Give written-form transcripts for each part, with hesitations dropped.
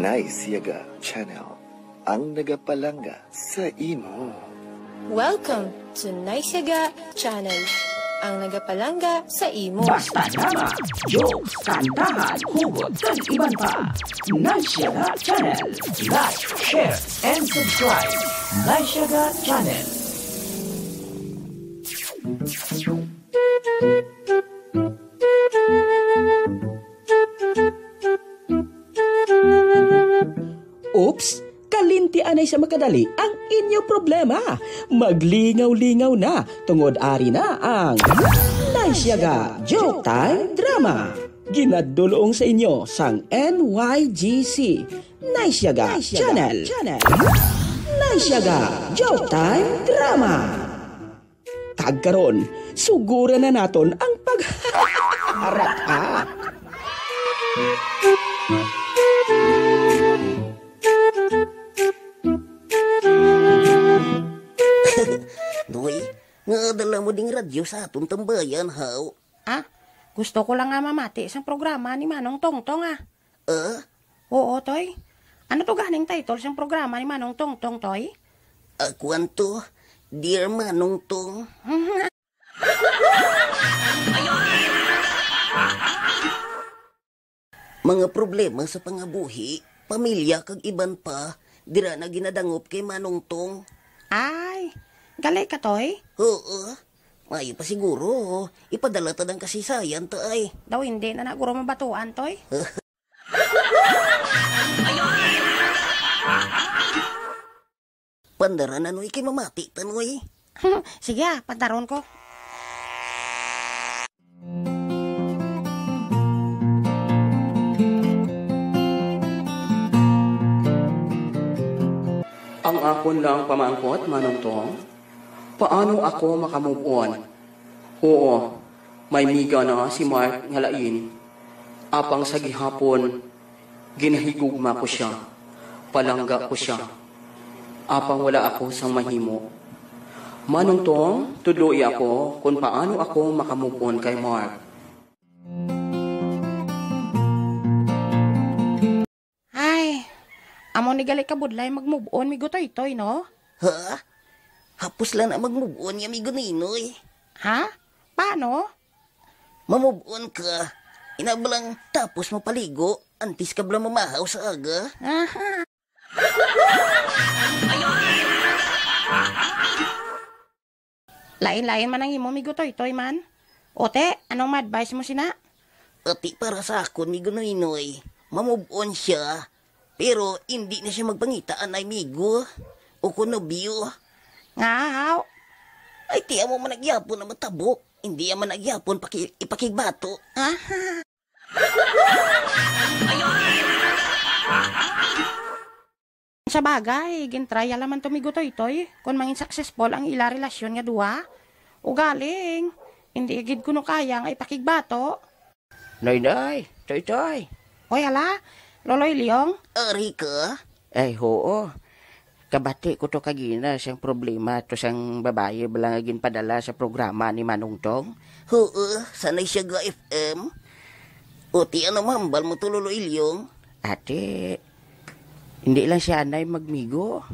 Nice Yaga Channel, ang nagapalanga sa imo. Welcome to Nice Yaga Channel, ang nagapalanga sa imo. Basta drama, jokes, kantahan, hugot, kag iban pa. Nice Yaga Channel. Like, share, and subscribe. Nice Yaga Channel. Oops! Kalintian ay sa makadali ang inyo problema. Maglingaw-lingaw na, tungod ari na ang Nice Yaga Joke Time Drama. Ginadulong sa inyo sang NYGC Nice Yaga Channel. Nice Yaga Joke Time Drama. Kagkaron, sugura na naton ang pagharap ha. Noy, nga dala mo ding radyo sa atong tambayan, haw. Ah, gusto ko lang nga mamati sa programa ni Manong Tongtong ah. Oo, Toy. Ano to ganing title sa programa ni Manong Tongtong, Toy? Kwanto, Dear Manong Tong. Mga problema sa pangabuhi, pamilya kag iban pa, dira na ginadangop kay Manong Tong. Ay, galay ka, Toy? Oo, may pa siguro, ipadala ta ng kasisayan ta ay. Daw hindi na naguro mabatuan, Toy? Pandara na noy kay mamati tanoy. Sige ah, pantaron ko. Ang akon lang pamangkot, Manong Tong. Paano ako makamove on? Oo, may miga na si Mark ngalain. Apang sa gihapon, ginahigugma ko siya. Palangga ko siya. Apang wala ako sang mahimo. Manong Tong, tudloy ako kung paano ako makamove on kay Mark. Ay, amo ni gali ka budlay mag-move on, mi gutoy-toy, no? Ha? Hapos lang na mag-move on yung amigo ninoy. Ha? Paano? Ma-move on ka. Inabalang tapos mapaligo, antis ka blang mamahaw sa aga. Aha. Lain-lain man ang imo, mi gutoy-toy man. Ote, anong ma-advise mo sina? Ati para sa akon, amigo ninoy, ma-move on siya. Pero hindi na siya magpangitaan ay migo o kunobyo. Ngahaw. Ay tiya mo managyapon na matabok. Hindi yan managyapon ipakigbato. Aha. Sa bagay, gintraya laman tumigo toy-toy. Kung mangin successful ang ila relasyon nga duwa. O galing, hindi agad kuno kayang ay pakigbato. Nay, toy-toy. Oy ala, Loloy Leong? Ari ka? Ay, oo. Kabati ko to kagina siyang problema to siyang babae balangagin padala sa programa ni Manong Tong. Oo, sanay siya ga FM. O ti ano mambal mo to Lolo Ilyong? Ate, hindi lang siya anay magmigo.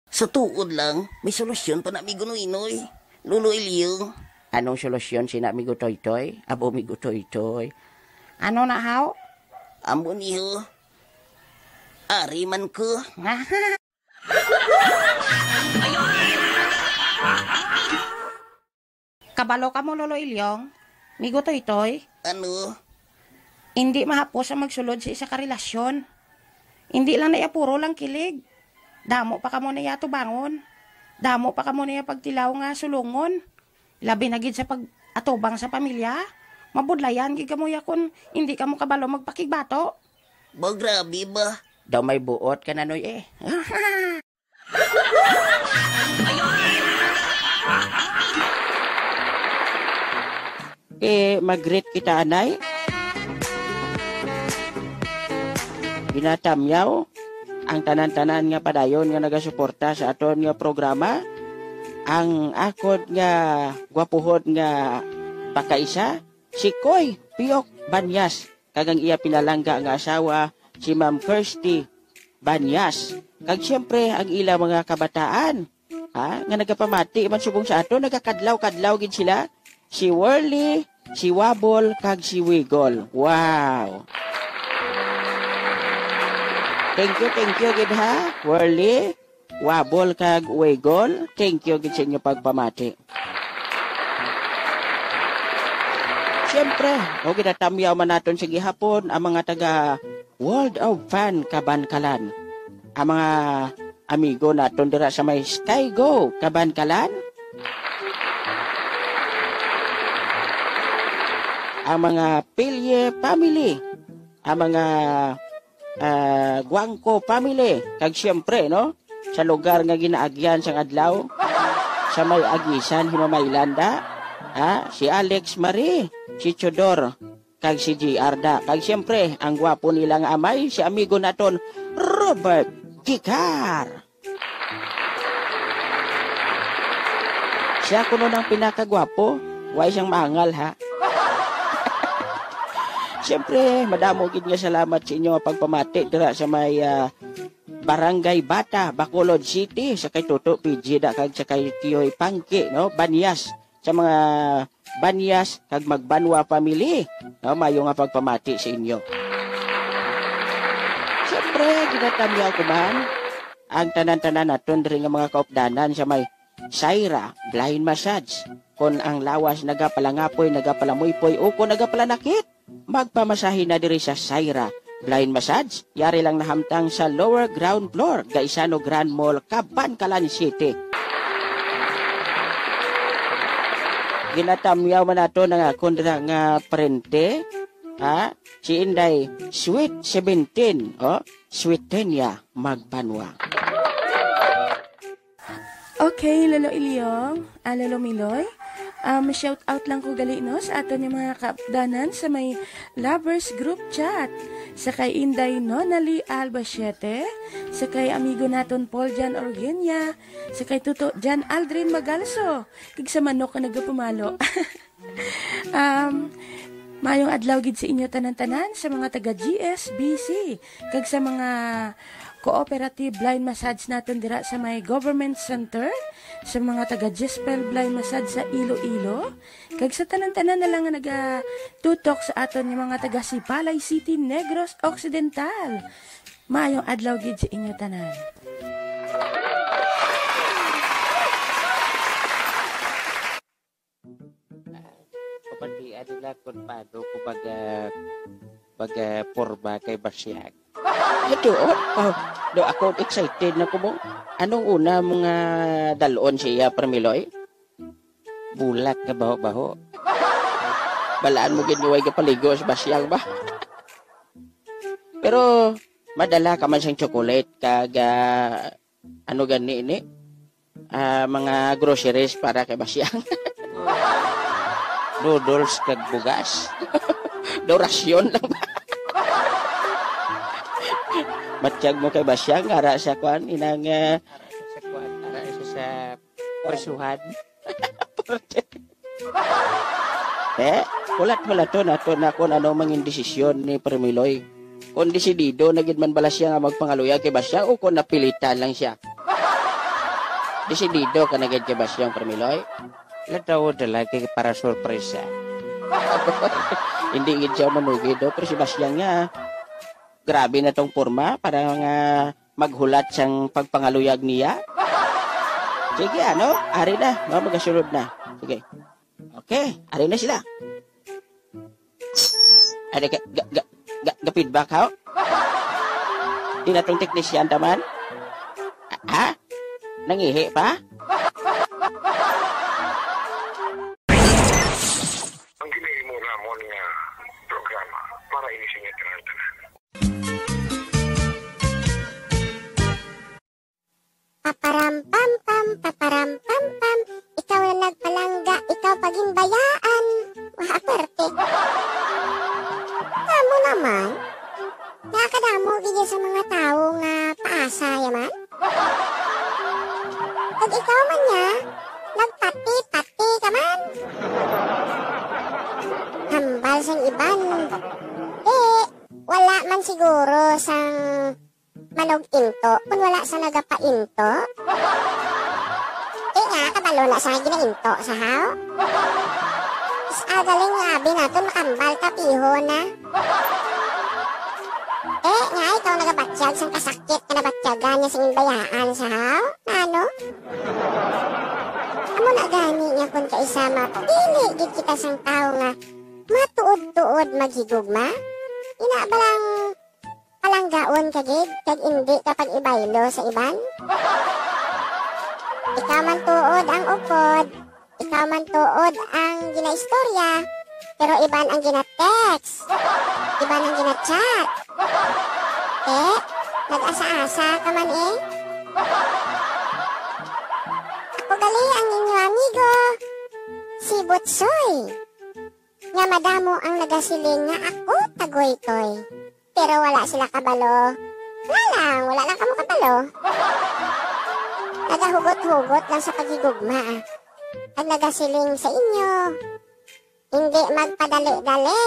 Sa tuod lang, may solusyon pa na amigo no Inoy. Lolo Ilyong. Anong solusyon si na amigo Toy-Toy? Abo amigo Toy-Toy. Ano na haw? Amo niyo. Ari man ko. Kabalo ka mo, Lolo Ilyong. Migo Toy-Toy. Ano? Hindi mahapos ang magsulod sa isa karelasyon. Hindi lang na puro lang kilig. Damo pa ka mo na yato bangon. Damo pa ka mo na pagtilaw nga sulungon. Labi na gid sa pag-atubang sa pamilya. Mabudlayan gid ka mo yakon. Hindi ka mo kabalo magpakigbato. Ba grabe ba? Daw may buot ka na noy eh. Mag-greet kita anay. Ginatamyaw ang tanan-tanan nga padayon nga nagasuporta sa aton nga programa. Ang akod nga gwapuhod nga pakaisa, si Koy Piok Banyas. Kagang iya pinalangga nga asawa, si Ma'am Kirsty Banyas. Kag siyempre ang ila mga kabataan, nga nagapamati man subong sa ato, nagakadlaw-kadlaw gid sila. Si Whirly, si Wobble, kag si Wiggle. Wow. Thank you gid ha, Whirly, Wobble, kag Wiggle. Thank you gid sa inyo pagpamati. Siyempre, o ginatamyaw man naton sa gihapon ang mga taga World of Fun Kabankalan. Ang mga amigo naton dira sa may Sky Go Kabankalan. Ang mga Pilye family. Ang mga Guangco family. Kag siyempre, no? Sa lugar nga ginaagyan sa adlaw, sa may agisan, Himaylanda, si Alex Marie, si Chodor, kag si G. Arda. Kag siyempre, ang gwapo nilang amay, si amigo naton, Robert Kikar. Siya kuno ng pinakagwapo, way siyang mangal ha. Siyempre, madamo gid nga salamat sa inyo pagpamati dira sa may Barangay Bata, Bacolod City, sa kay Toto PG da kag sa kay Tiyoy Pangki, no? Banyas. Sa mga Banyas kag Magbanwa family, no? Mayo nga pagpamati sa inyo. Siyempre, ginatamyaw ko man ang tanan-tanan naton diri nga mga kaupdanan sa may Saira Blind Massage. Kung ang lawas nagapalangapoy, nagapalamuypoy o kung nagapalanakit, magpamasahe na diri sa Saira Blind Massage. Yari lang nahamtang sa lower ground floor, Gaisano Grand Mall, Kabankalan City. Ginatamyaw man nato nga kundra nga parente, si Inday Sweet 17, Sweet Tenya Magbanwa. Okay, Lolo Ilyong, Lolo Miloy, shout out lang ko gali no sa ato ni mga kaupdanan sa may lovers group chat. Sa kay Inday Nonali Albacete, sa kay amigo naton Paul Jan Orgenia, sa kay Tuto Jan Aldrin Magalso, kag sa manok na nagapumalo. Mayong adlaw gid sa inyo tanan-tanan sa mga taga GSBC, kag sa mga cooperative blind massage natin dira sa may government center, sa mga taga Jespel blind massage sa Iloilo, kag sa tanan-tanan na lang nga nagatutok sa aton yung mga taga Sipalay City, Negros Occidental. Maayong adlaw gid sa inyo tanan. Kapati adila kun pado ko baga porba kay Basyag. Ito, do ako excited na ko mo. Anong una mga dalon siya, Parmiloy? Bulat ka baho-baho. Balaan mo ginuway ka paligo sa Basyag ba? Pero, madala ka man siyang chocolate kag ano gani ini? Mga groceries para kay Basyag. Noodles kag bugas. Dorasyon lang ba? Matsyag mo kay Basyang, ara sa kwan, inang, ara sa presuhan. Kulat-kulat to na kung ano mangin desisyon ni Parmiloy. Kung desidido, nagid man bala siya nga magpangaluyag kay Basyang o kung napilitan lang siya. Desidido ka nagid kay Basyang, Parmiloy. Lataw dalagi para sorpresa. Hindi gid siya manugid do, pero si Basyang nga, grabe na tong forma para maghulat siyang pagpangaluyag niya. Sige, ari na, magasunod na. Sige. Okay, ari na sila. Ada feedback ha? Di na tong teknisyan taman? Nangihi pa? Ang ginahimo namon nga programa para inisyong tanan-tanan. Paparam-pam-pam, ikaw na nagpalangga, ikaw pagimbayaan. Mahaperte. Tamo naman, nakakadamo gaya sa mga tao nga paasa yaman. Pag ikaw man niya, nagpati-pati ka man. Hambal sang iban, wala man siguro sang manog into kung wala sa nagapainto? Nga, kabalo na sa ginainto sa haw? Galing nga, abi natin makambal kapiho na. Nga, ikaw nagabatsyag sang kasakit ka nabatsyagan niya sing bayaan sa haw? Ano? Amo na gani nga kung kaisama, pili gid kita sang tao nga matuod-tuod maghigugma? Inabalang palanggaon ka gid, kag hindi kapag ibaylo sa iban? Ikaw man tuod ang upod, ikaw man tuod ang ginaistorya, pero iban ang gina-text, iban ang gina-chat. Nag-asa-asa ka man Ako gali ang inyo amigo, si Butsoy. Nga madamo ang nagasiling nga ako tagoy-toy. Pero wala sila kabalo. Wala lang kamo kabalo. Nagahugot-hugot lang sa paghigugma. Ang nagasiling sa inyo. Hindi magpadali-dali,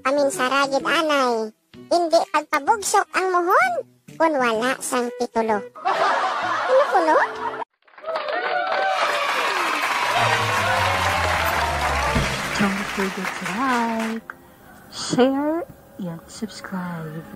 paminsaragid anay. Hindi pagpabugsok ang muhon, kung wala sang titulo. Ano kuno? Don't forget to like, share, and subscribe.